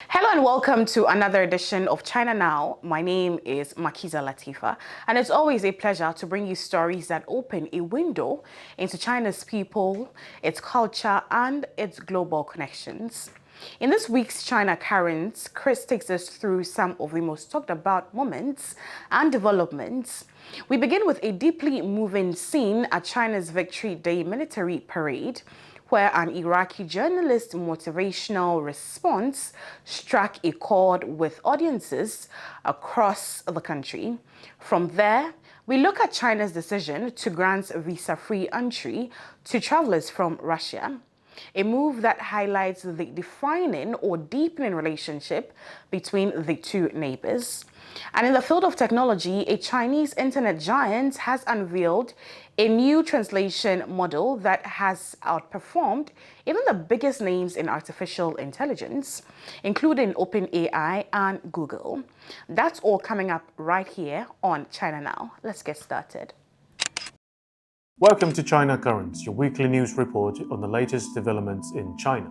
Hello and welcome to another edition of China Now. My name is Makiza Latifa, and it's always a pleasure to bring you stories that open a window into China's people, its culture, and its global connections. In this week's China Currents, Chris takes us through some of the most talked about moments and developments. We begin with a deeply moving scene at China's Victory Day military parade, where an Iraqi journalist's motivational response struck a chord with audiences across the country. From there, we look at China's decision to grant visa-free entry to travelers from Russia, a move that highlights the defining or deepening relationship between the two neighbors. And in the field of technology, a Chinese internet giant has unveiled a new translation model that has outperformed even the biggest names in artificial intelligence, including OpenAI and Google. That's all coming up right here on China Now. Let's get started. Welcome to China Currents, your weekly news report on the latest developments in China.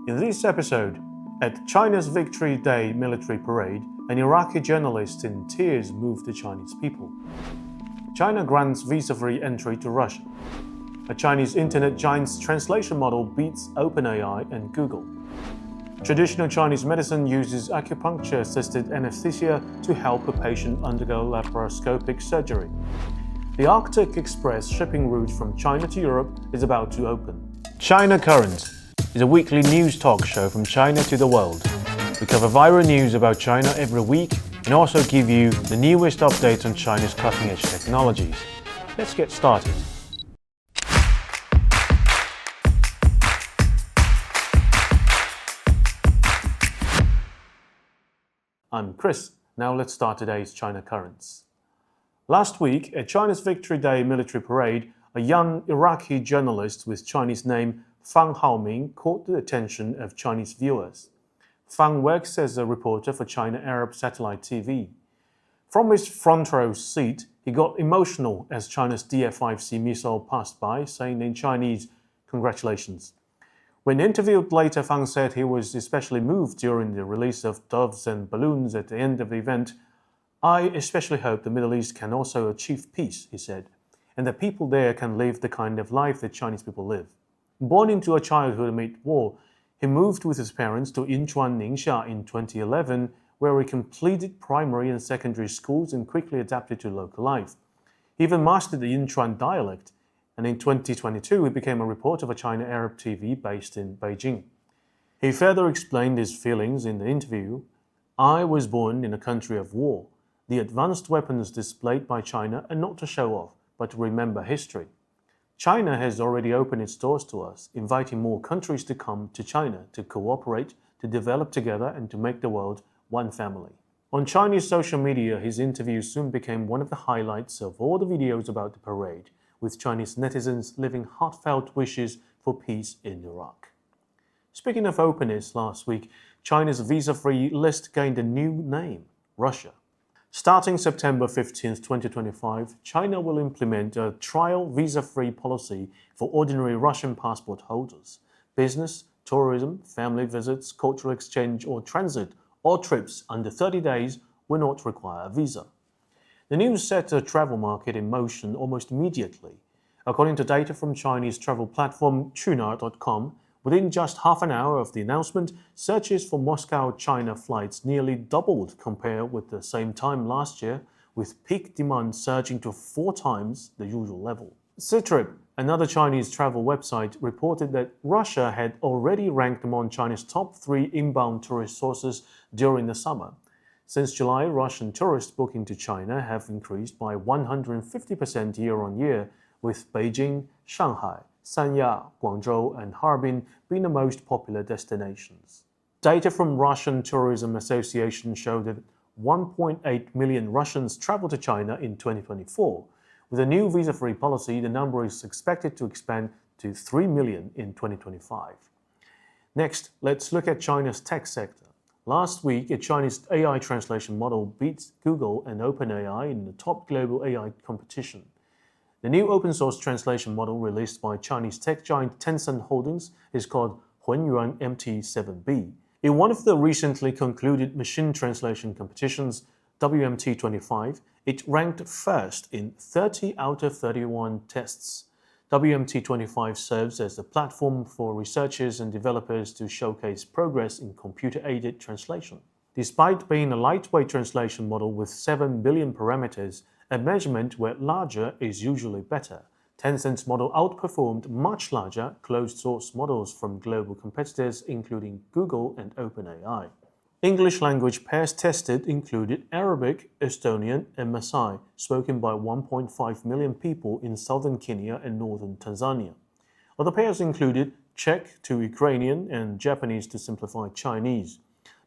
In this episode, at China's Victory Day military parade, an Iraqi journalist in tears moved the Chinese people. China grants visa-free entry to Russia. A Chinese internet giant's translation model beats OpenAI and Google. Traditional Chinese medicine uses acupuncture-assisted anesthesia to help a patient undergo laparoscopic surgery. The Arctic Express shipping route from China to Europe is about to open. China Current is a weekly news talk show from China to the world. We cover viral news about China every week and also give you the newest updates on China's cutting-edge technologies. Let's get started. I'm Chris. Now let's start today's China Currents. Last week, at China's Victory Day military parade, a young Iraqi journalist with Chinese name Fang Haoming caught the attention of Chinese viewers. Fang works as a reporter for China Arab Satellite TV. From his front row seat, he got emotional as China's DF-5C missile passed by, saying in Chinese, "Congratulations." When interviewed later, Fang said he was especially moved during the release of doves and balloons at the end of the event. "I especially hope the Middle East can also achieve peace," he said, "and that people there can live the kind of life that Chinese people live." Born into a childhood amid war, he moved with his parents to Yinchuan, Ningxia in 2011, where he completed primary and secondary schools and quickly adapted to local life. He even mastered the Yinchuan dialect, and in 2022 he became a reporter for China Arab TV based in Beijing. He further explained his feelings in the interview. "I was born in a country of war. The advanced weapons displayed by China are not to show off, but to remember history. China has already opened its doors to us, inviting more countries to come to China to cooperate, to develop together, and to make the world one family." On Chinese social media, his interview soon became one of the highlights of all the videos about the parade, with Chinese netizens living heartfelt wishes for peace in Iraq. Speaking of openness, last week, China's visa-free list gained a new name, Russia. Starting September 15, 2025, China will implement a trial visa-free policy for ordinary Russian passport holders. Business, tourism, family visits, cultural exchange or transit, or trips under 30 days will not require a visa. The news set the travel market in motion almost immediately. According to data from Chinese travel platform Qunar.com, within just half an hour of the announcement, searches for Moscow-China flights nearly doubled compared with the same time last year, with peak demand surging to 4 times the usual level. Ctrip, another Chinese travel website, reported that Russia had already ranked among China's top 3 inbound tourist sources during the summer. Since July, Russian tourists booking to China have increased by 150% year-on-year, with Beijing, Shanghai, Sanya, Guangzhou, and Harbin being the most popular destinations. Data from Russian Tourism Association showed that 1.8 million Russians traveled to China in 2024. With a new visa-free policy, the number is expected to expand to 3 million in 2025. Next, let's look at China's tech sector. Last week, a Chinese AI translation model beat Google and OpenAI in the top global AI competition. The new open-source translation model released by Chinese tech giant Tencent Holdings is called Hunyuan MT7B In one of the recently concluded machine translation competitions, WMT25, it ranked first in 30 out of 31 tests. WMT25 serves as a platform for researchers and developers to showcase progress in computer-aided translation. Despite being a lightweight translation model with 7 billion parameters, a measurement where larger is usually better. Tencent's model outperformed much larger closed-source models from global competitors including Google and OpenAI. English language pairs tested included Arabic, Estonian, and Maasai, spoken by 1.5 million people in southern Kenya and northern Tanzania. Other pairs included Czech to Ukrainian and Japanese to simplify Chinese.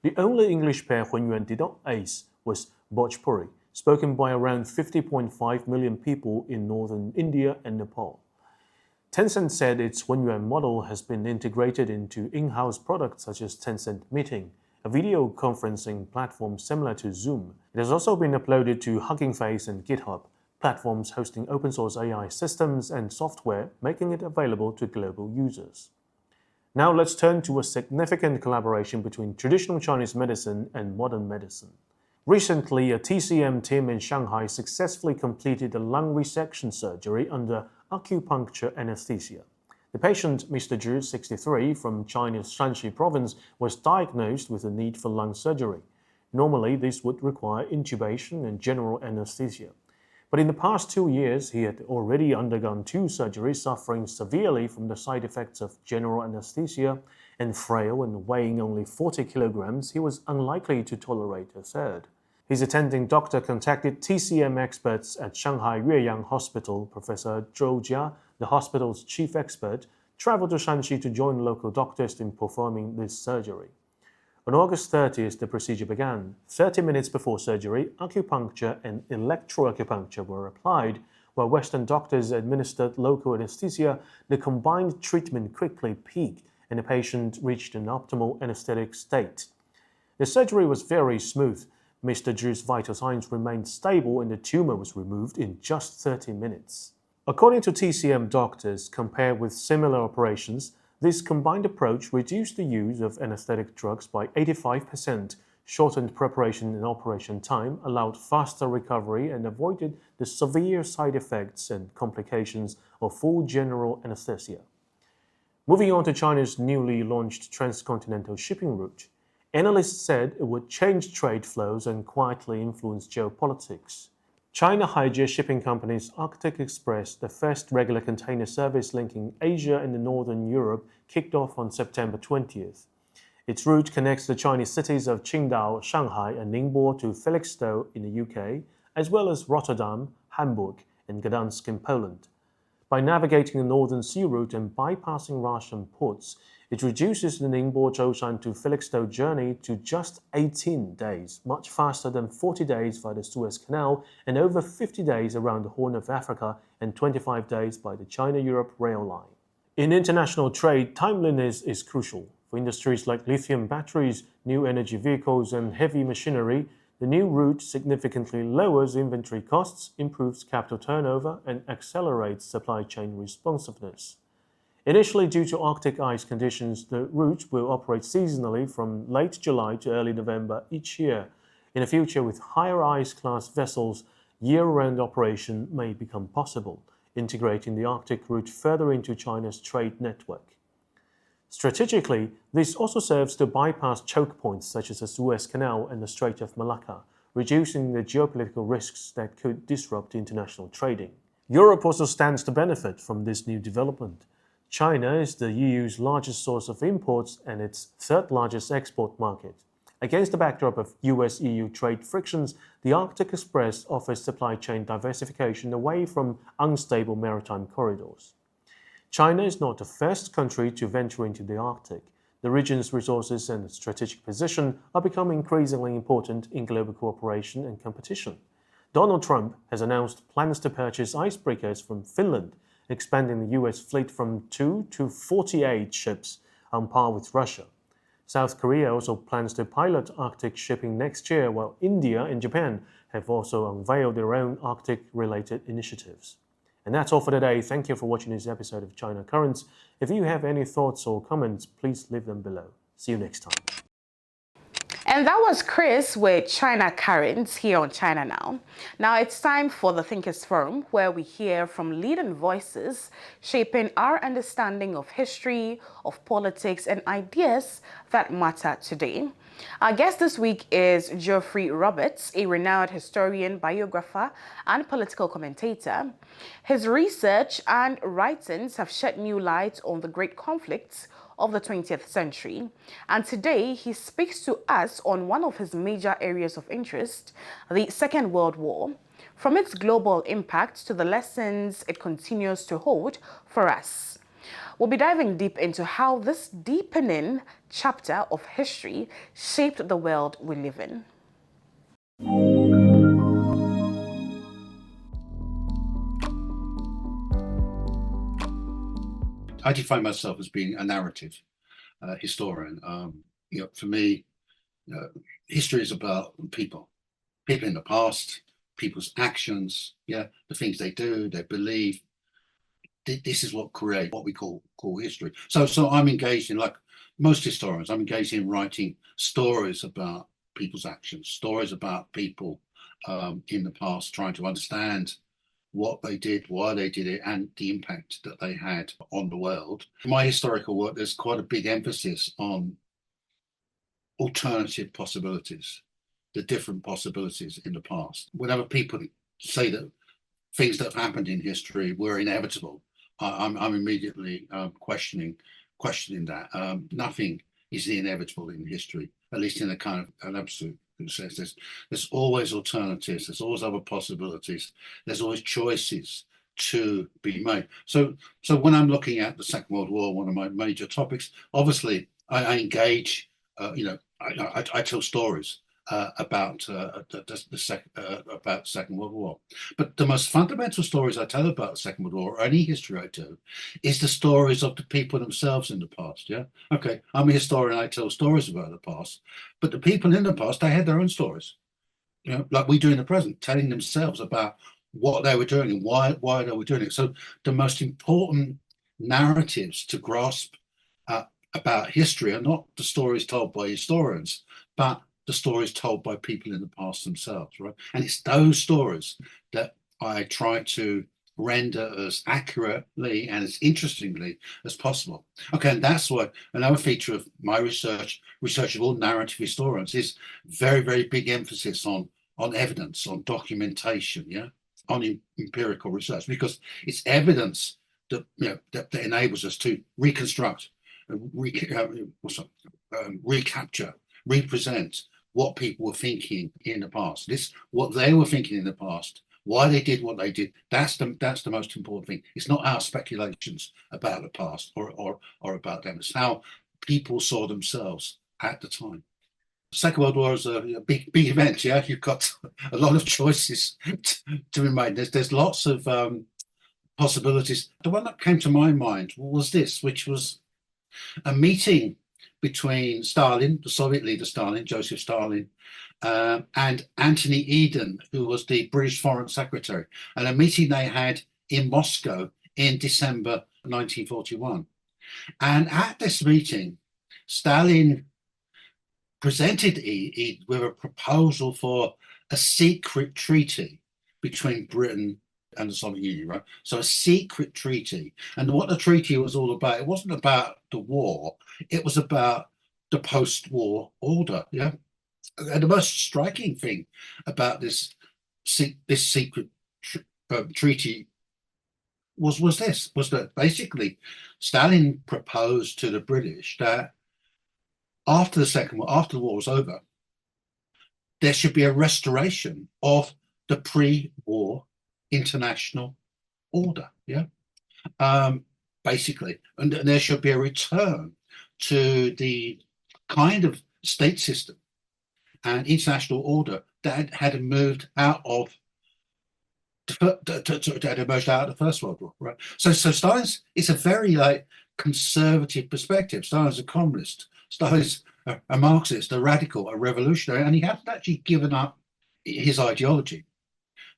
The only English pair Hunyuan did not ace was Bhojpuri, spoken by around 50.5 million people in northern India and Nepal. Tencent said its Hunyuan model has been integrated into in-house products such as Tencent Meeting, a video conferencing platform similar to Zoom. It has also been uploaded to Hugging Face and GitHub, platforms hosting open-source AI systems and software, making it available to global users. Now let's turn to a significant collaboration between traditional Chinese medicine and modern medicine. Recently, a TCM team in Shanghai successfully completed a lung resection surgery under acupuncture anesthesia. The patient, Mr. Zhu, 63, from China's Shanxi province, was diagnosed with a need for lung surgery. Normally, this would require intubation and general anesthesia. But in the past 2 years, he had already undergone 2 surgeries, suffering severely from the side effects of general anesthesia, and frail and weighing only 40 kilograms, he was unlikely to tolerate a third. His attending doctor contacted TCM experts at Shanghai Yueyang Hospital. Professor Zhou Jia, the hospital's chief expert, traveled to Shanxi to join local doctors in performing this surgery. On August 30th, the procedure began. 30 minutes before surgery, acupuncture and electroacupuncture were applied. While Western doctors administered local anesthesia, the combined treatment quickly peaked and the patient reached an optimal anesthetic state. The surgery was very smooth. Mr. Zhu's vital signs remained stable and the tumor was removed in just 30 minutes. According to TCM doctors, compared with similar operations, this combined approach reduced the use of anesthetic drugs by 85%, shortened preparation and operation time, allowed faster recovery, and avoided the severe side effects and complications of full general anesthesia. Moving on to China's newly launched transcontinental shipping route, analysts said it would change trade flows and quietly influence geopolitics. China Haijia Shipping Company's Arctic Express, the first regular container service linking Asia and northern Europe, kicked off on September 20th. Its route connects the Chinese cities of Qingdao, Shanghai, and Ningbo to Felixstowe in the UK, as well as Rotterdam, Hamburg, and Gdansk in Poland. By navigating the Northern Sea route and bypassing Russian ports, it reduces the Ningbo-Zhoushan to Felixstowe journey to just 18 days, much faster than 40 days via the Suez Canal and over 50 days around the Horn of Africa and 25 days by the China-Europe rail line. In international trade, timeliness is crucial. For industries like lithium batteries, new energy vehicles, and heavy machinery, the new route significantly lowers inventory costs, improves capital turnover, and accelerates supply chain responsiveness. Initially, due to Arctic ice conditions, the route will operate seasonally from late July to early November each year. In the future, with higher ice-class vessels, year-round operation may become possible, integrating the Arctic route further into China's trade network. Strategically, this also serves to bypass choke points such as the Suez Canal and the Strait of Malacca, reducing the geopolitical risks that could disrupt international trading. Europe also stands to benefit from this new development. China is the EU's largest source of imports and its third largest export market. Against the backdrop of US-EU trade frictions, the Arctic Express offers supply chain diversification away from unstable maritime corridors. China is not the first country to venture into the Arctic. The region's resources and strategic position are becoming increasingly important in global cooperation and competition. Donald Trump has announced plans to purchase icebreakers from Finland, expanding the US fleet from 2 to 48 ships, on par with Russia. South Korea also plans to pilot Arctic shipping next year, while India and Japan have also unveiled their own Arctic-related initiatives. And that's all for today. Thank you for watching this episode of China Currents. If you have any thoughts or comments, please leave them below. See you next time. And that was Chris with China Currents here on China Now. Now it's time for the Thinkers Forum, where we hear from leading voices shaping our understanding of history, of politics, and ideas that matter today. Our guest this week is Geoffrey Roberts, a renowned historian, biographer, and political commentator. His research and writings have shed new light on the great conflicts of the 20th century. And today, he speaks to us on one of his major areas of interest, the Second World War, from its global impact to the lessons it continues to hold for us. We'll be diving deep into how this deepening chapter of history shaped the world we live in. I define myself as being a narrative historian. For me, history is about people in the past, people's actions, the things they do, they believe. This is what create what we call history. So I'm engaged in, like most historians, I'm engaged in writing stories about people's actions, stories about people in the past, trying to understand what they did, why they did it, and the impact that they had on the world. In my historical work, there's quite a big emphasis on alternative possibilities, the different possibilities in the past. Whenever people say that things that have happened in history were inevitable, I'm immediately questioning that. Nothing is inevitable in history, at least in a kind of an absolute sense. There's always alternatives, there's always other possibilities, there's always choices to be made. So when I'm looking at the Second World War, one of my major topics, obviously I engage, I tell stories about the Second World War. But the most fundamental stories I tell about the Second World War, or any history I do, is the stories of the people themselves in the past. Yeah, okay, I'm a historian. I tell stories about the past, but the people in the past, they had their own stories. Like we do in the present, telling themselves about what they were doing and why they were doing it. So the most important narratives to grasp about history are not the stories told by historians, but the stories told by people in the past themselves, right? And it's those stories that I try to render as accurately and as interestingly as possible. Okay, and that's what another feature of my research of all narrative historians is very, very big emphasis on evidence, on documentation, on empirical research, because it's evidence that that enables us to reconstruct, recapture, represent what people were thinking in the past. What they were thinking in the past, why they did what they did. That's the most important thing. It's not our speculations about the past or about them. It's how people saw themselves at the time. Second World War is a big event. Yeah, you've got a lot of choices to be made. There's lots of possibilities. The one that came to my mind was this, which was a meeting between Stalin, the Soviet leader Stalin, Joseph Stalin, and Anthony Eden, who was the British Foreign Secretary, and a meeting they had in Moscow in December 1941. And at this meeting, Stalin presented Eden with a proposal for a secret treaty between Britain and the Soviet Union, right? So a secret treaty. And what the treaty was all about, it wasn't about the war, it was about the post-war order, yeah? And the most striking thing about this secret treaty was that basically Stalin proposed to the British that after the war was over, there should be a restoration of the pre-war international order, basically, and there should be a return to the kind of state system and international order that had emerged out of the First World War, right? So Stalin's, it's a very conservative perspective. Stalin's a communist. Stalin's a Marxist, a radical, a revolutionary, and he hasn't actually given up his ideology.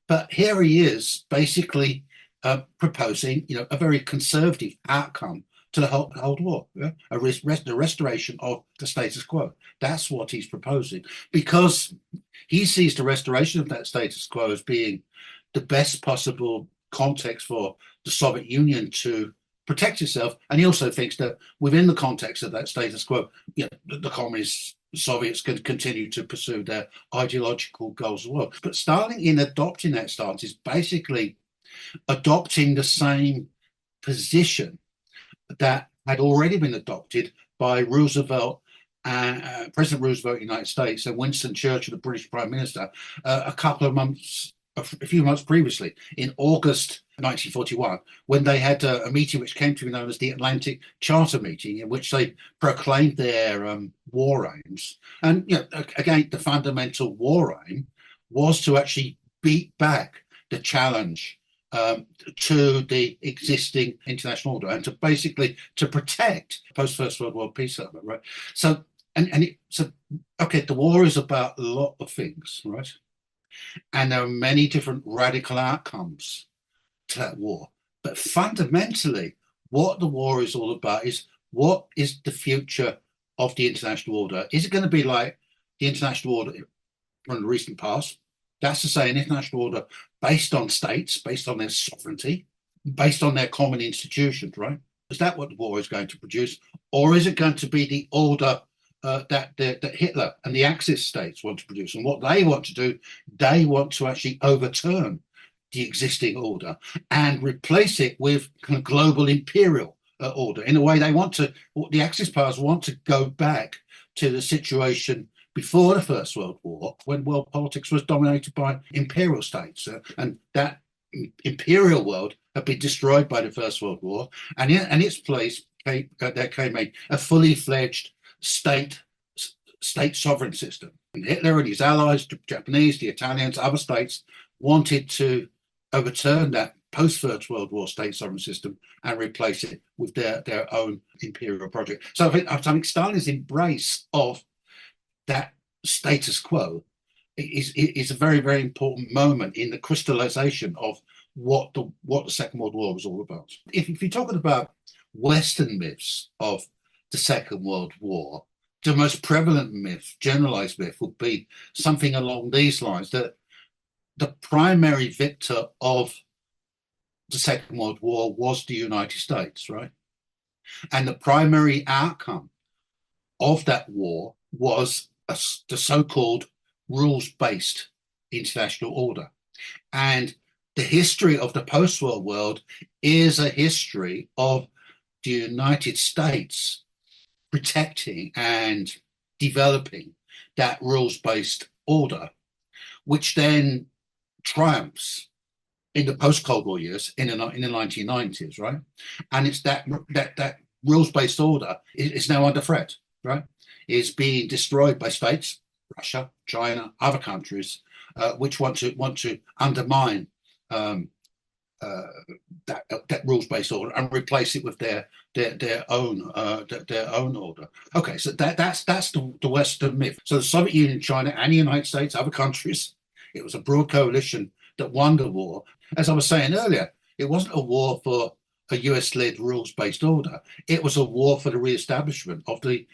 But here he is basically proposing, a very conservative outcome to the whole war, yeah? The restoration of the status quo. That's what he's proposing, because he sees the restoration of that status quo as being the best possible context for the Soviet Union to protect itself. And he also thinks that within the context of that status quo, the communist Soviets can continue to pursue their ideological goals as well. But Stalin, in adopting that stance, is basically adopting the same position that had already been adopted by Roosevelt, President Roosevelt of the United States, and Winston Churchill, the British Prime Minister, a few months previously, in August 1941, when they had a meeting which came to be known as the Atlantic Charter Meeting, in which they proclaimed their war aims. And again, the fundamental war aim was to actually beat back the challenge to the existing international order, and to basically to protect post First World War peace settlement, right? So the war is about a lot of things, right? And there are many different radical outcomes to that war. But fundamentally, what the war is all about is, what is the future of the international order? Is it going to be like the international order from the recent past? That's to say, an international order based on states, based on their sovereignty, based on their common institutions, right? Is that what the war is going to produce? Or is it going to be the order that Hitler and the Axis states want to produce? And what they want to do, they want to actually overturn the existing order and replace it with kind of global imperial order. In a way, the Axis powers want to go back to the situation before the First World War, when world politics was dominated by imperial states, and that imperial world had been destroyed by the First World War, and in its place there came a fully fledged state sovereign system. And Hitler and his allies, the Japanese, the Italians, other states, wanted to overturn that post First World War state sovereign system and replace it with their own imperial project. So I think Stalin's embrace of that status quo is a very, very important moment in the crystallization of what the Second World War was all about. If you're talking about Western myths of the Second World War, the most prevalent myth, generalized myth, would be something along these lines: that the primary victor of the Second World War was the United States, right? And the primary outcome of that war was the so-called rules-based international order. And the history of the post-war world is a history of the United States protecting and developing that rules-based order, which then triumphs in the post-Cold War years, in the 1990s, right? And it's that rules-based order is now under threat, right? Is being destroyed by states, Russia, China, other countries, which want to undermine that rules-based order and replace it with their own order. Okay, so that's the Western myth. So the Soviet Union, China, and the United States, other countries, it was a broad coalition that won the war. As I was saying earlier, it wasn't a war for a US-led rules-based order. It was a war for the re-establishment of the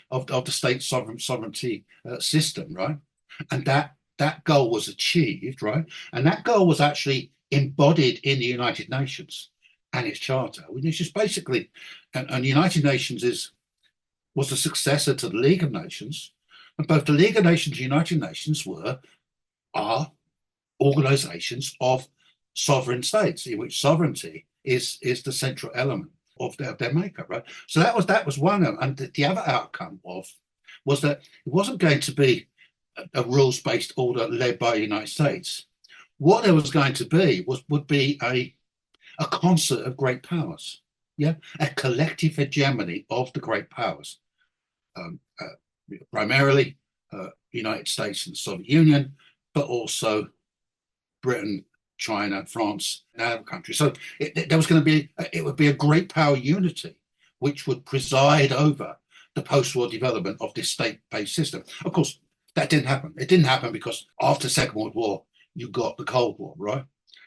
state sovereignty system, right? And that goal was achieved, right? And that goal was actually embodied in the United Nations and its charter, which is basically, and the United Nations was the successor to the League of Nations, and both the League of Nations and the United Nations are organizations of sovereign states, in which sovereignty is the central element of their makeup, right? So that was one, and the other outcome was that it wasn't going to be a rules-based order led by the United States. What there was going to be would be a concert of great powers, yeah, a collective hegemony of the great powers, primarily United States and the Soviet Union, but also Britain, China, France, and other countries. So it would be a great power unity which would preside over the post-war development of this state-based system. Of course, that didn't happen. It didn't happen because after the Second World War, you got the Cold War, right?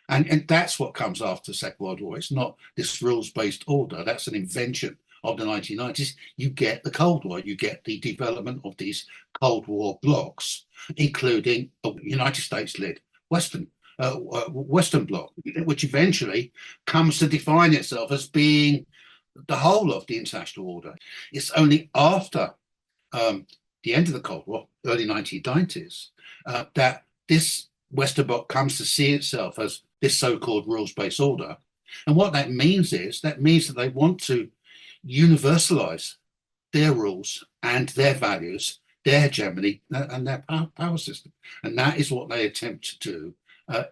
And that's what comes after the Second World War. It's not this rules-based order. That's an invention of the 1990s, you get the Cold War. You get the development of these Cold War blocs, including a United States-led Western bloc, which eventually comes to define itself as being the whole of the international order. It's only after the end of the Cold War, early 1990s, that this Western bloc comes to see itself as this so-called rules-based order. And what that means that they want to universalize their rules and their values, their hegemony, and their power system. And that is what they attempt to do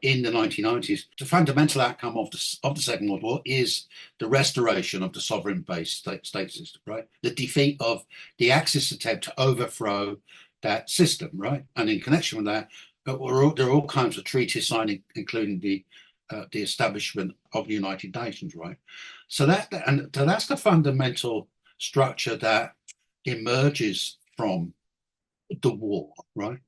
in the 1990s. The fundamental outcome of the Second World War is the restoration of the sovereign-based state system, right? The defeat of the Axis attempt to overthrow that system, right? And in connection with that, there are all kinds of treaties signing, including the establishment of the United Nations, right? So that's the fundamental structure that emerges from the war, right?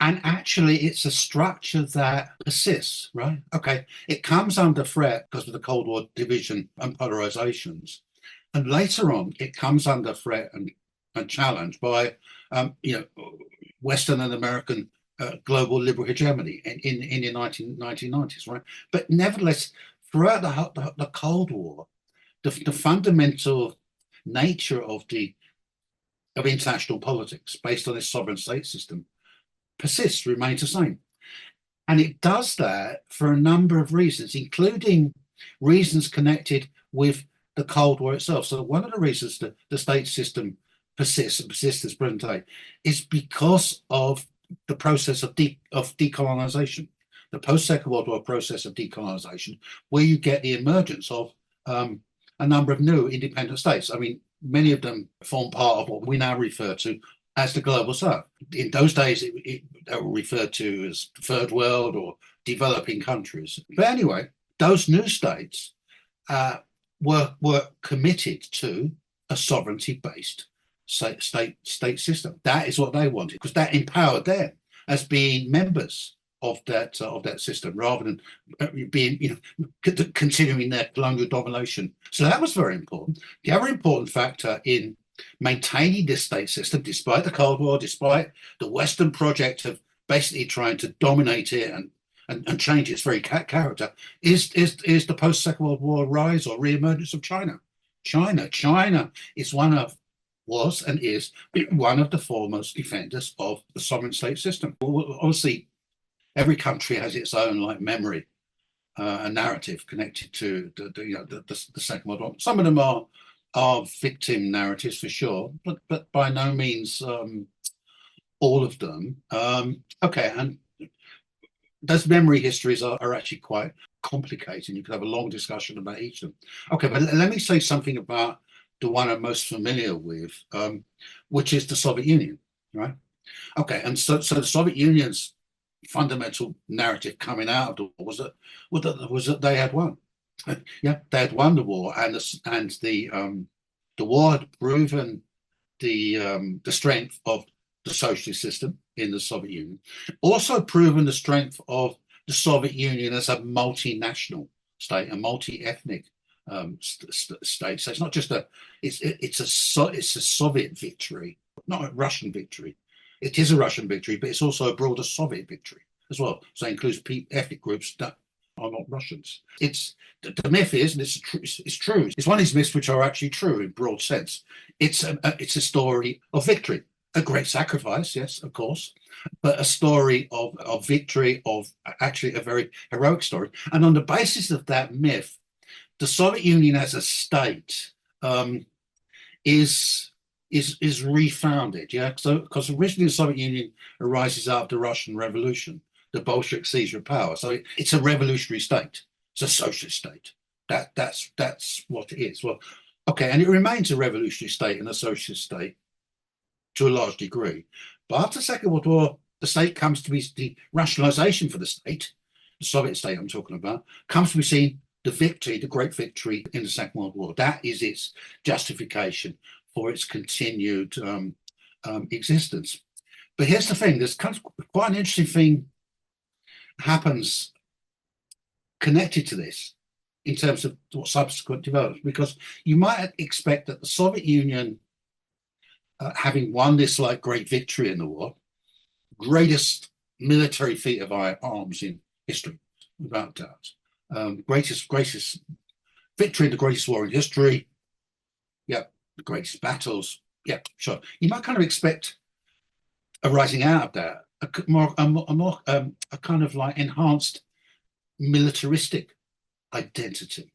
And actually, it's a structure that persists, right? Okay, it comes under threat because of the Cold War division and polarizations, and later on, it comes under threat and challenge by, Western and American global liberal hegemony in the 1990s, right? But nevertheless, throughout the Cold War, the fundamental nature of international politics based on this sovereign state system persists, remains the same. And it does that for a number of reasons, including reasons connected with the Cold War itself. So one of the reasons that the state system persists as present day is because of the process of decolonization, the post-Second World War process of decolonization, where you get the emergence of a number of new independent states. I mean, many of them form part of what we now refer to as the global south. In those days, they were referred to as third world or developing countries. But anyway, those new states were committed to a sovereignty-based state system. That is what they wanted, because that empowered them as being members of that system, rather than being, continuing their colonial domination. So that was very important. The other important factor in maintaining this state system, despite the Cold War, despite the Western project of basically trying to dominate it and change its very character, is the post-Second World War rise or re-emergence of China. China was and is one of the foremost defenders of the sovereign state system. Obviously, every country has its own memory and narrative connected to the Second World War. Some of them are victim narratives for sure, but by no means all of them. Okay, and those memory histories are actually quite complicated. You could have a long discussion about each of them. Okay, but let me say something about the one I'm most familiar with, which is the Soviet Union, right? Okay, and so the Soviet Union's fundamental narrative coming out of the war was that they had won. Yeah, they had won the war, and the war had proven the strength of the socialist system in the Soviet Union. Also proven the strength of the Soviet Union as a multinational state, a multi-ethnic state. So it's not just it's a Soviet victory, not a Russian victory. It is a Russian victory, but it's also a broader Soviet victory as well. So it includes ethnic groups that are not Russians. The myth is, and it's true. It's one of these myths which are actually true in broad sense. It's a story of victory, a great sacrifice, yes, of course, but a story of victory, of actually a very heroic story. And on the basis of that myth, the Soviet Union as a state is refounded, yeah. So because originally the Soviet Union arises after the Russian Revolution, the Bolshevik seizure of power. So it's a revolutionary state. It's a socialist state. That's what it is. Well, okay, and it remains a revolutionary state and a socialist state to a large degree. But after the Second World War, the state comes to be the rationalization for the state, the Soviet state I'm talking about, comes to be seen the victory, the great victory in the Second World War. That is its justification for its continued existence. But here's the thing, there's kind of quite an interesting thing happens connected to this. in terms of what subsequent developments, because you might expect that the Soviet Union, having won this like great victory in the war, greatest military feat of arms in history, without doubt, greatest victory in the greatest war in history, yeah, the greatest battles, yeah, sure. You might kind of expect arising out of that a kind of like enhanced militaristic identity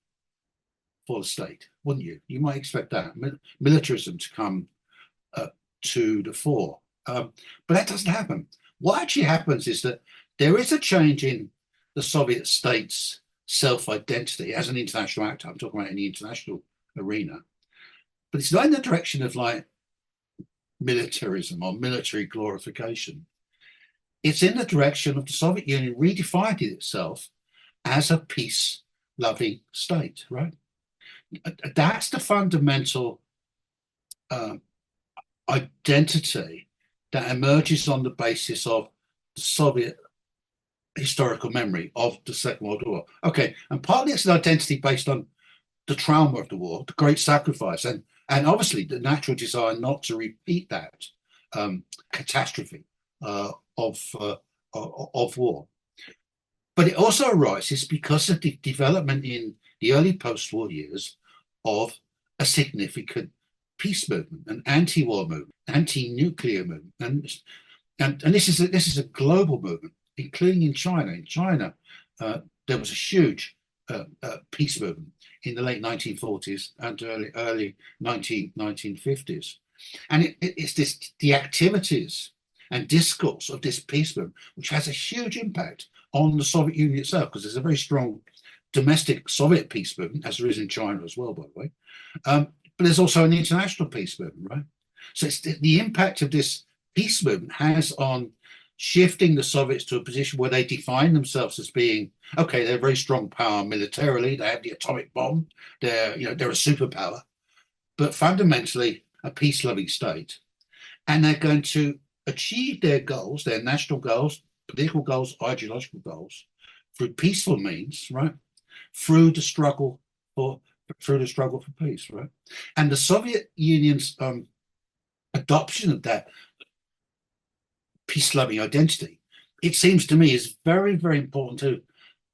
for the state, wouldn't you? You might expect that militarism to come to the fore, but that doesn't happen. What actually happens is that there is a change in the Soviet state's self-identity as an international actor. I'm talking about in the international arena, but it's not in the direction of like militarism or military glorification. It's in the direction of the Soviet Union redefining itself as a peace-loving state, right? That's the fundamental identity that emerges on the basis of the Soviet historical memory of the Second World War. Okay, and partly it's an identity based on the trauma of the war, the great sacrifice, and obviously the natural desire not to repeat that catastrophe of war. But it also arises because of the development in the early post-war years of a significant peace movement, an anti-war movement, anti-nuclear movement, and this is a global movement, including in China. In China, there was a huge peace movement in the late 1940s and early 1950s, and it's the activities and discourse of this peace movement which has a huge impact on the Soviet Union itself, because there's a very strong domestic Soviet peace movement, as there is in China as well, by the way. But there's also an international peace movement, right? So it's the impact of this peace movement has on shifting the Soviets to a position where they define themselves as being, okay, they're a very strong power militarily, they have the atomic bomb, they're a superpower, but fundamentally a peace-loving state. And they're going to achieve their goals, their national goals, political goals, ideological goals, through peaceful means, right? Through the struggle for peace, right? And the Soviet Union's adoption of that peace-loving identity, it seems to me, is very, very important to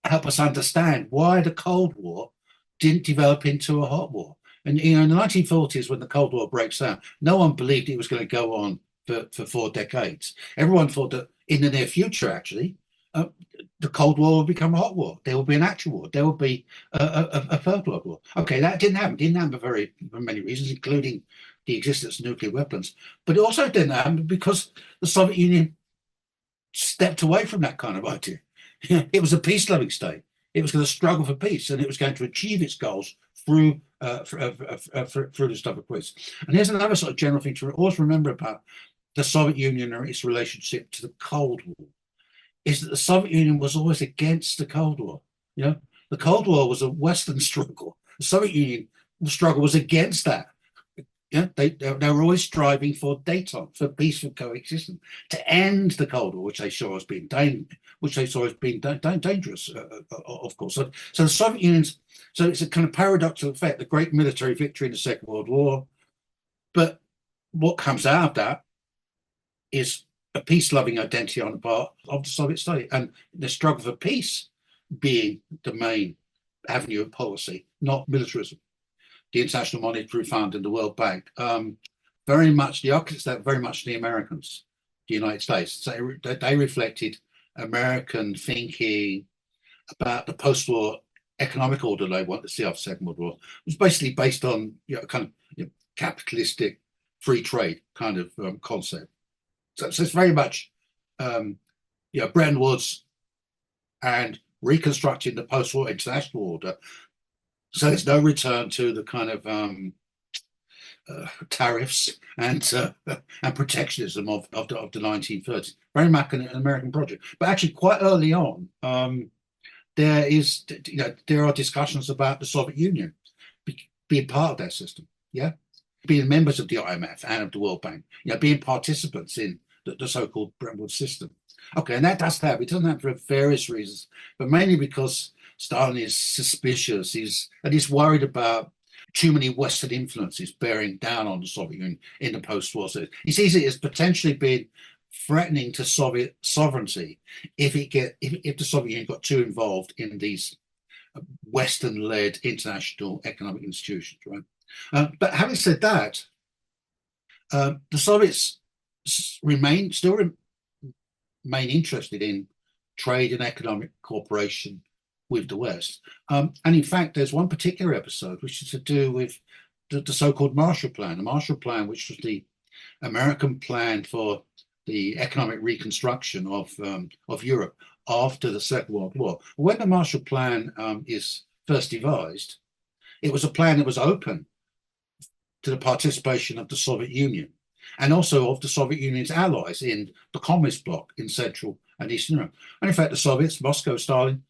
help us understand why the Cold War didn't develop into a hot war. And in the 1940s, when the Cold War breaks out, no one believed it was going to go on for 4 decades. Everyone thought that in the near future, actually, the Cold War will become a hot war. There will be an actual war. There will be a third world war. Okay, that didn't happen. Didn't happen for many reasons, including the existence of nuclear weapons. But it also didn't happen because the Soviet Union stepped away from that kind of idea. It was a peace-loving state. It was going to struggle for peace, and it was going to achieve its goals through the stuff of peace. And here's another sort of general thing to always remember about the Soviet Union or its relationship to the Cold War, is that the Soviet Union was always against the Cold War. The Cold War was a Western struggle. The Soviet Union struggle was against that. They were always striving for détente, for peaceful coexistence, to end the Cold War, which they saw as being dangerous, of course. So the Soviet Union's, so it's a kind of paradoxical effect, the great military victory in the Second World War, but what comes out of that is a peace-loving identity on the part of the Soviet state, and the struggle for peace being the main avenue of policy, not militarism. The International Monetary Fund and the World Bank, very much the architects, that very much the Americans, the United States. So they reflected American thinking about the post-war economic order they want to see after the Second World War. It was basically based on kind of capitalistic free trade kind of concept. So it's very much Bretton Woods and reconstructing the post-war international order. So there's no return to the kind of tariffs and protectionism of the 1930s. Very much an American project. But actually, quite early on, there are discussions about the Soviet Union being part of that system. Yeah, being members of the IMF and of the World Bank. Being participants in the so-called Bretton Woods system. Okay, and that does happen. It doesn't happen for various reasons, but mainly because Stalin is suspicious. He's worried about too many Western influences bearing down on the Soviet Union in the post-war. So he sees it as potentially being threatening to Soviet sovereignty if the Soviet Union got too involved in these Western-led international economic institutions, right? But having said that, the Soviets still remain interested in trade and economic cooperation with the West. And in fact, there's one particular episode which is to do with the so-called Marshall Plan. The Marshall Plan, which was the American plan for the economic reconstruction of Europe after the Second World War. When the Marshall Plan is first devised, it was a plan that was open to the participation of the Soviet Union and also of the Soviet Union's allies in the Communist bloc in Central and Eastern Europe. And in fact, the Soviets, Moscow, Stalin,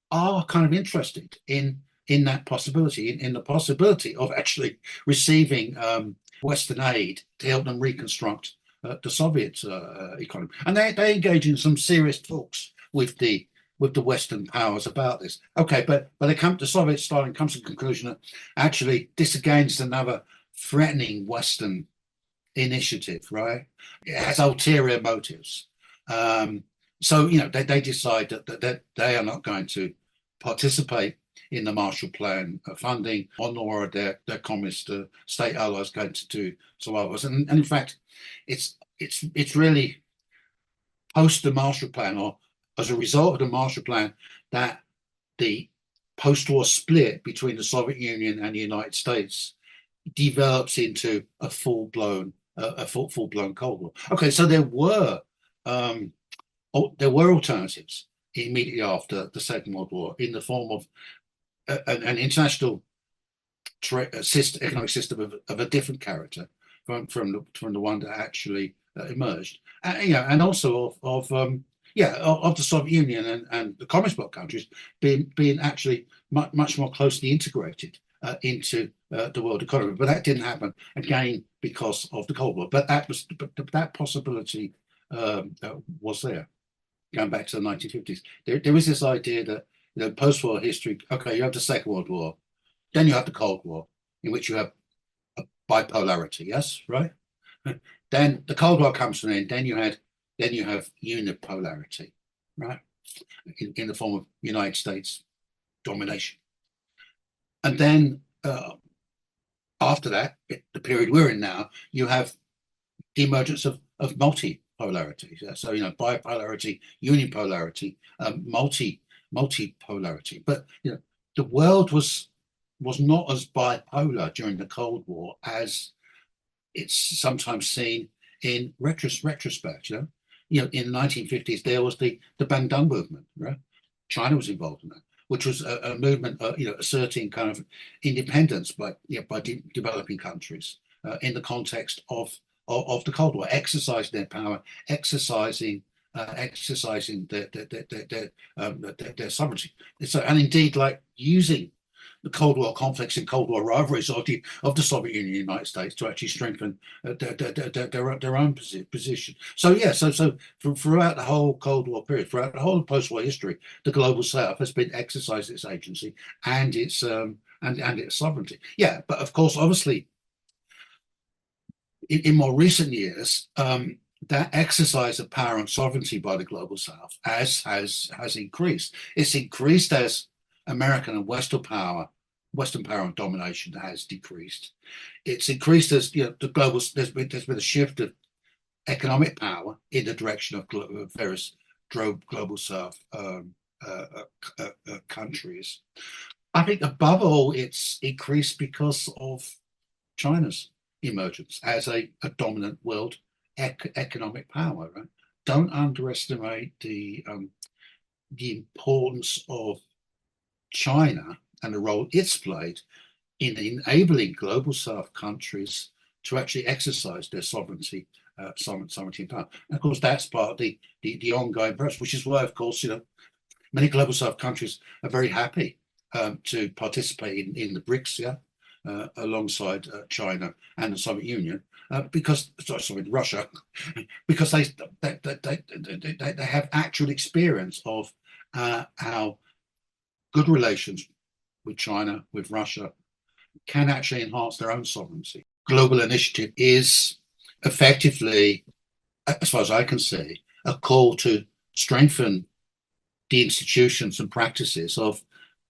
are kind of interested in that possibility, in the possibility of actually receiving Western aid to help them reconstruct the Soviet economy. And they engage in some serious talks with the Western powers about this. Okay, but Stalin comes to the conclusion that actually this again is another threatening Western initiative, right? It has ulterior motives. So, they decide that they are not going to participate in the Marshall Plan funding, nor are their communist state allies going to do so others. And in fact, it's really post the Marshall Plan, or as a result of the Marshall Plan, that the post-war split between the Soviet Union and the United States develops into a full-blown Cold War. Okay, so there were alternatives immediately after the Second World War in the form of an international economic system of a different character from the one that actually emerged, and also of the Soviet Union and the Communist bloc countries being actually much more closely integrated into the world economy. But that didn't happen again because of the Cold War. But that possibility was there. Going back to the 1950s, there is this idea that post-war history. Okay, you have the Second World War, then you have the Cold War, in which you have a bipolarity. Yes, right. Then the Cold War comes to an end. Then you have unipolarity, right, in the form of United States domination. And then after that, the period we're in now, you have the emergence of multipolarity. So bipolarity, unipolarity, multipolarity. But the world was not as bipolar during the Cold War as it's sometimes seen in retrospect. In the 1950s, there was the Bandung movement, right? China was involved in that, which was a movement, asserting kind of independence by developing countries in the context of the Cold War, exercising their power, exercising their sovereignty. So, and indeed, like using the Cold War conflicts and Cold War rivalries of the Soviet Union and the United States to actually strengthen their own position. So throughout the whole Cold War period, throughout the whole post-war history, the global South has been exercising its agency and its sovereignty. Yeah, but of course, obviously, in more recent years, that exercise of power and sovereignty by the global South has increased. It's increased as American and Western power and domination has decreased. It's increased as the global. There's been a shift of economic power in the direction of various global South countries. I think above all, it's increased because of China's emergence as a dominant world economic power. Right? Don't underestimate the importance of China and the role it's played in enabling global South countries to actually exercise their sovereignty and power. And of course, that's part of the ongoing process, which is why, of course, many global South countries are very happy to participate in the BRICS, alongside China and the Soviet Union, Russia, because they have actual experience of how good relations with China, with Russia, can actually enhance their own sovereignty. Global initiative is effectively, as far as I can see, a call to strengthen the institutions and practices of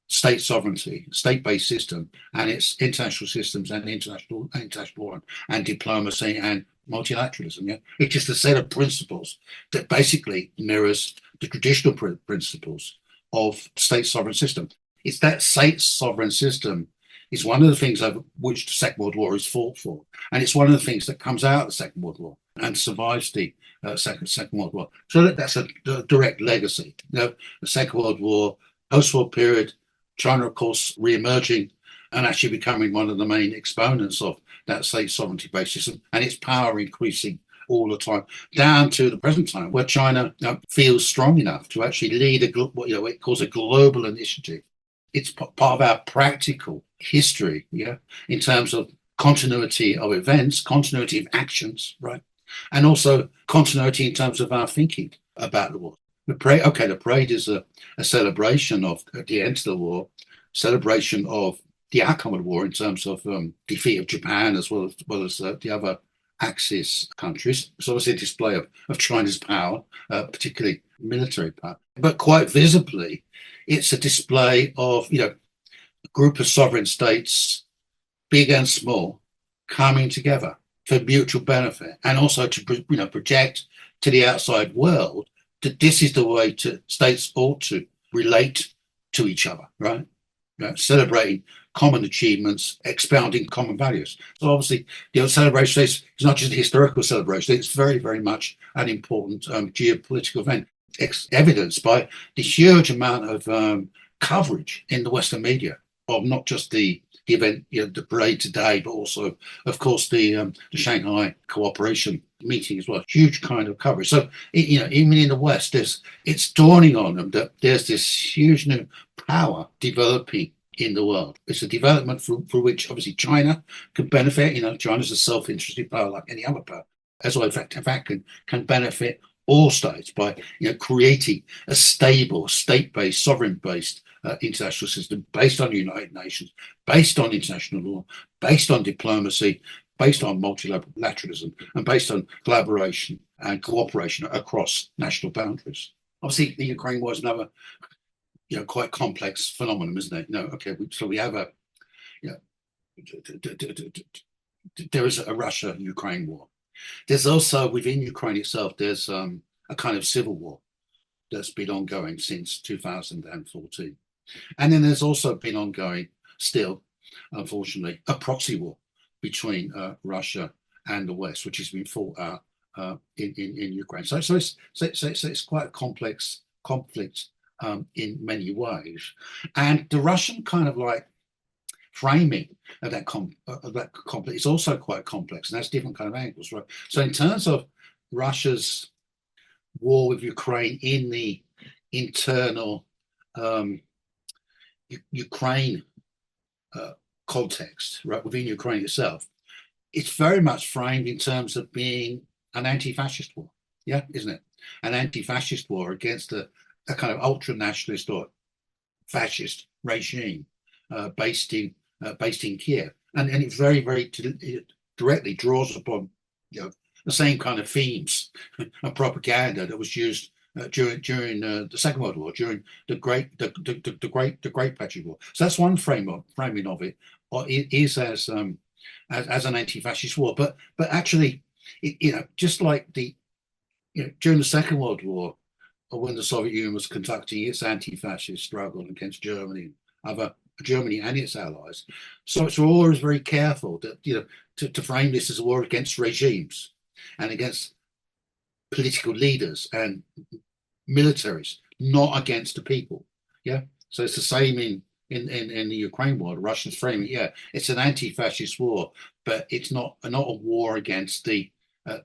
state sovereignty, state-based system, and its international systems and international law and diplomacy and multilateralism. Yeah? It's just a set of principles that basically mirrors the traditional principles of state sovereign system. It's that state sovereign system is one of the things over which the Second World War is fought for, and it's one of the things that comes out of the Second World War and survives the Second World War. So that's a direct legacy. You know, the Second World War, post-war period, China, of course, re-emerging and actually becoming one of the main exponents of that state sovereignty-based system, and its power increasing all the time, down to the present time, where China feels strong enough to actually lead what it calls a global initiative. It's part of our practical history, yeah, in terms of continuity of events, continuity of actions, right, and also continuity in terms of our thinking about the war. The parade is a celebration of the end of the war, celebration of the outcome of the war in terms of defeat of Japan as well as the other Axis countries. It's obviously a display of China's power, particularly military power, but quite visibly, it's a display of a group of sovereign states, big and small, coming together for mutual benefit, and also to project to the outside world that this is the way states ought to relate to each other, right? Celebrating common achievements, expounding common values. So obviously, celebration is not just a historical celebration; it's very, very much an important geopolitical event, evidenced by the huge amount of coverage in the Western media of not just the event, the parade today, but also, of course, the Shanghai cooperation meeting as well. Huge kind of coverage. So, even in the West, it's dawning on them that there's this huge new power developing in the world. It's a development for which obviously China can benefit. China's a self-interested power like any other power, as well, in fact, can benefit all states by creating a stable, state-based, sovereign-based international system based on the United Nations, based on international law, based on diplomacy, based on multilateralism, and based on collaboration and cooperation across national boundaries. Obviously, the Ukraine war is another quite complex phenomenon, isn't it? So we have there is a Russia-Ukraine war. There's also, within Ukraine itself, there's a kind of civil war that's been ongoing since 2014. And then there's also been ongoing, still, unfortunately, a proxy war between Russia and the West, which has been fought out in Ukraine. So it's quite a complex conflict in many ways. And the Russian kind of framing of that conflict is also quite complex, and that's different kind of angles, right? So in terms of Russia's war with Ukraine in the internal Ukraine context, right, within Ukraine itself, it's very much framed in terms of being an anti-fascist war, yeah, isn't it? An anti-fascist war against a kind of ultra-nationalist or fascist regime based in Kiev, and it very, very directly draws upon the same kind of themes and propaganda that was used during the Second World War, during the Great Patriot War. So that's one framing of it, or it is as an anti-fascist war. But actually, just like during the Second World War, or when the Soviet Union was conducting its anti-fascist struggle against Germany and its allies, so it's always very careful that to frame this as a war against regimes and against political leaders and militaries, not against the people. Yeah. So it's the same in the Ukraine war. The Russians frame it. Yeah, it's an anti-fascist war, but it's not a war against the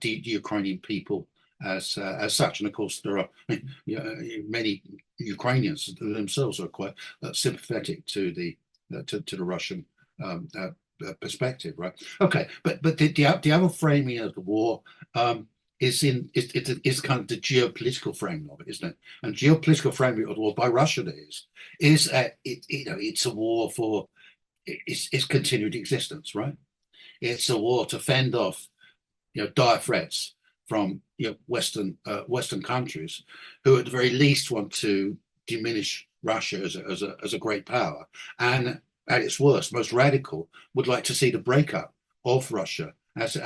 Ukrainian people as such. And of course, there are many Ukrainians themselves are quite sympathetic to the Russian perspective, right? Okay, but the other framing of the war is kind of the geopolitical frame of it, isn't it? And geopolitical frame of the war by Russia it's a war for its continued existence, right? It's a war to fend off dire threats from Western countries who at the very least want to diminish Russia as a great power, and at its worst, most radical, would like to see the breakup of Russia as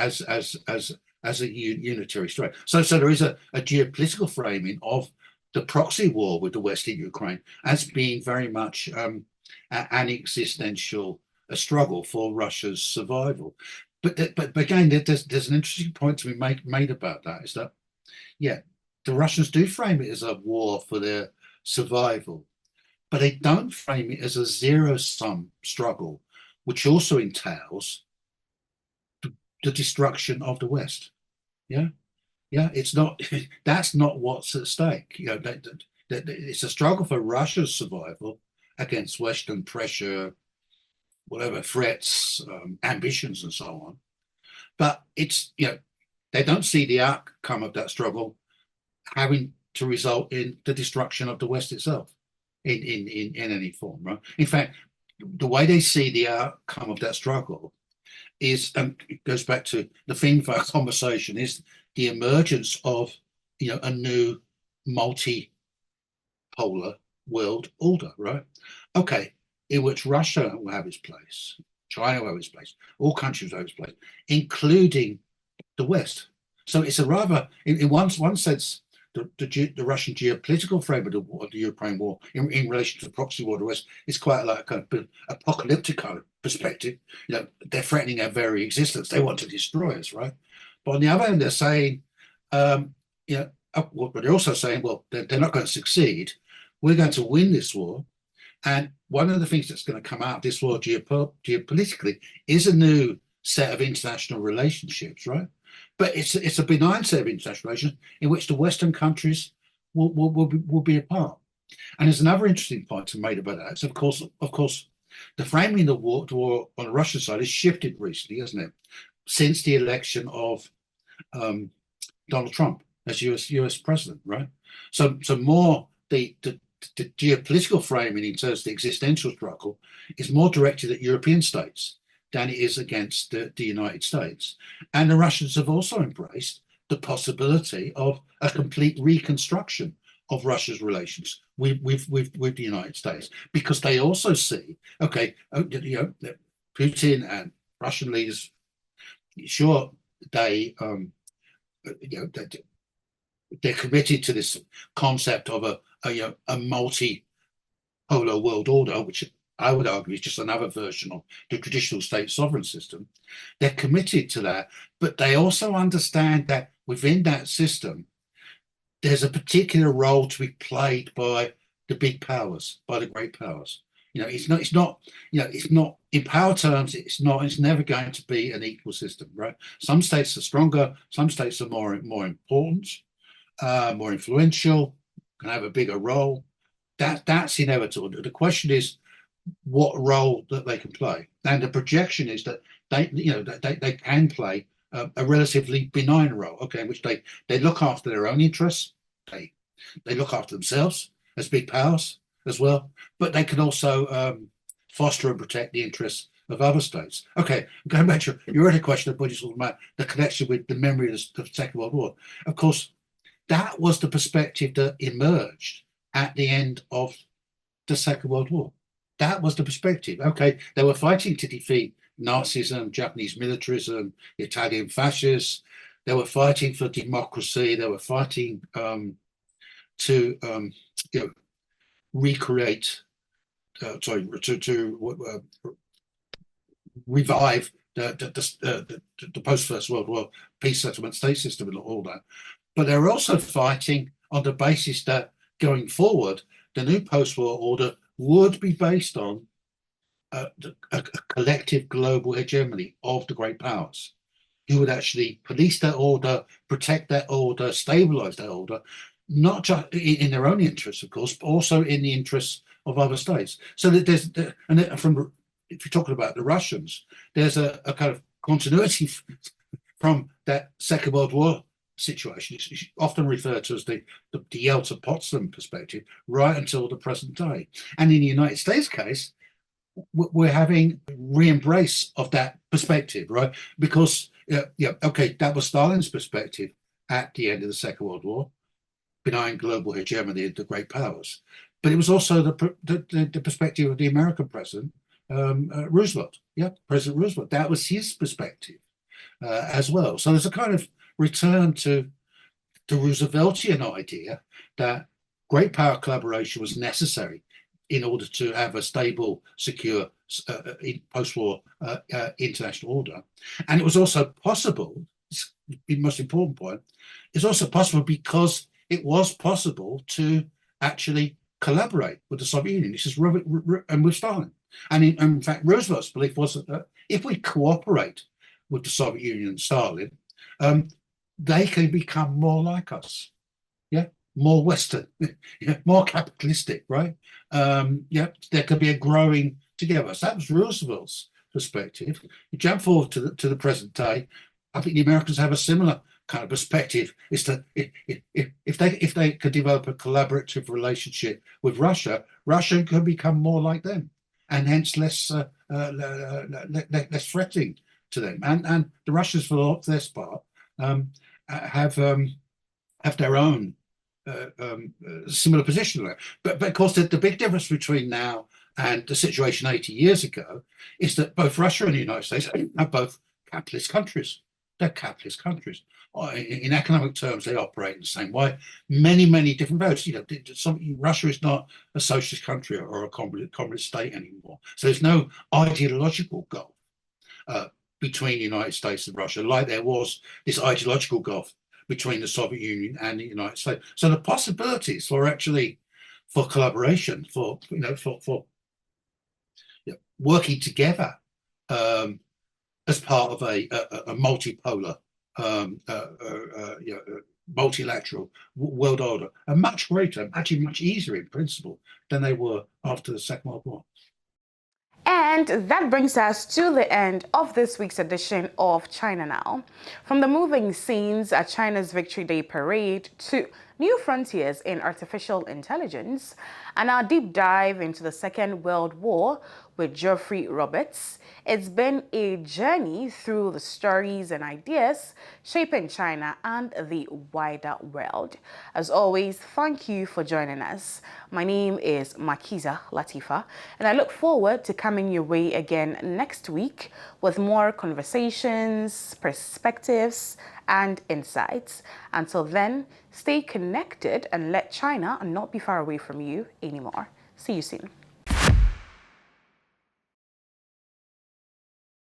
a unitary state. So there is a geopolitical framing of the proxy war with the West in Ukraine as being very much an existential struggle for Russia's survival. But again, there's an interesting point to be made about that, is that, yeah, the Russians do frame it as a war for their survival, but they don't frame it as a zero-sum struggle, which also entails the destruction of the West. Yeah, it's not. That's not what's at stake. It's a struggle for Russia's survival against Western pressure, whatever threats, ambitions, and so on. But it's they don't see the outcome of that struggle having to result in the destruction of the West itself in any form, right? In fact, the way they see the outcome of that struggle is, it goes back to the theme for our conversation, is the emergence of a new multipolar world order, right? Okay, in which Russia will have its place, China will have its place, all countries will have its place, including the West. So it's a rather, in one sense, the Russian geopolitical frame of the Ukraine war in relation to the proxy war of the West is quite like a kind of apocalyptic kind of perspective. They're threatening our very existence. They want to destroy us, right? But on the other hand, they're saying, but they're also saying, well, they're not going to succeed. We're going to win this war. And one of the things that's going to come out of this war geopolitically is a new set of international relationships, right? But it's a benign set of international relations in which the Western countries will be a part. And there's another interesting point to make about that. It's of course, the framing of the war on the Russian side has shifted recently, hasn't it? Since the election of Donald Trump as US president, right? So more the geopolitical framing in terms of the existential struggle is more directed at European states than it is against the United States. And the Russians have also embraced the possibility of a complete reconstruction of Russia's relations with the United States, because they also see, okay, Putin and Russian leaders, sure, they're committed to this concept of a multipolar world order, which I would argue is just another version of the traditional state sovereign system. They're committed to that, but they also understand that within that system, there's a particular role to be played by the big powers, by the great powers. It's not in power terms, it's never going to be an equal system, right? Some states are stronger, some states are more important, more influential, can have a bigger role. That's inevitable. The question is what role that they can play, and the projection is that they can play a relatively benign role, okay, in which they look after their own interests, they look after themselves as big powers as well, but they can also foster and protect the interests of other states. Okay, going back to your earlier question about the connection with the memory of the Second World War. Of course, that was the perspective that emerged at the end of the Second World War. That was the perspective. Okay, they were fighting to defeat Nazism, Japanese militarism, Italian fascists. They were fighting for democracy. They were fighting to recreate, to revive the post First World War peace settlement state system and all that. But they're also fighting on the basis that going forward, the new post-war order would be based on a collective global hegemony of the great powers, who would actually police that order, protect that order, stabilize that order, not just in their own interests, of course, but also in the interests of other states. So that if you're talking about the Russians, there's a kind of continuity from that Second World War situation. It's often referred to as the Yalta-Potsdam perspective, right until the present day. And in the United States case, we're having re-embrace of that perspective, right? Because, okay, that was Stalin's perspective at the end of the Second World War, benign global hegemony of the great powers. But it was also the perspective of the American president, Roosevelt. Yeah, President Roosevelt. That was his perspective as well. So there's a kind of return to the Rooseveltian idea that great power collaboration was necessary in order to have a stable, secure post-war international order. And it was also possible, the most important point, it's also possible because it was possible to actually collaborate with the Soviet Union. This is Robert and with Stalin. And in fact, Roosevelt's belief was that if we cooperate with the Soviet Union and Stalin, they can become more like us, yeah, more Western, yeah, more capitalistic, right? Yeah, there could be a growing together. So that was Roosevelt's perspective. You jump forward to the present day. I think the Americans have a similar kind of perspective. Is that if they could develop a collaborative relationship with Russia, Russia could become more like them, and hence less threatening to them. And the Russians, for their part, have their own similar position there. But of course, the big difference between now and the situation 80 years ago is that both Russia and the United States are both capitalist countries. They're capitalist countries. In economic terms, they operate in the same way. Many different values. Russia is not a socialist country or a communist state anymore. So there's no ideological gulf between the United States and Russia, like there was this ideological gulf between the Soviet Union and the United States. So the possibilities for collaboration, for working together as part of a multipolar, multilateral world order are much greater, actually much easier in principle than they were after the Second World War. And that brings us to the end of this week's edition of China Now. From the moving scenes at China's Victory Day parade to new frontiers in artificial intelligence and our deep dive into the Second World War with Geoffrey Roberts, it's been a journey through the stories and ideas shaping China and the wider world. As always, thank you for joining us. My name is Makiza Latifa, and I look forward to coming your way again next week with more conversations, perspectives, and insights. Until then, stay connected and let China not be far away from you anymore. See you soon.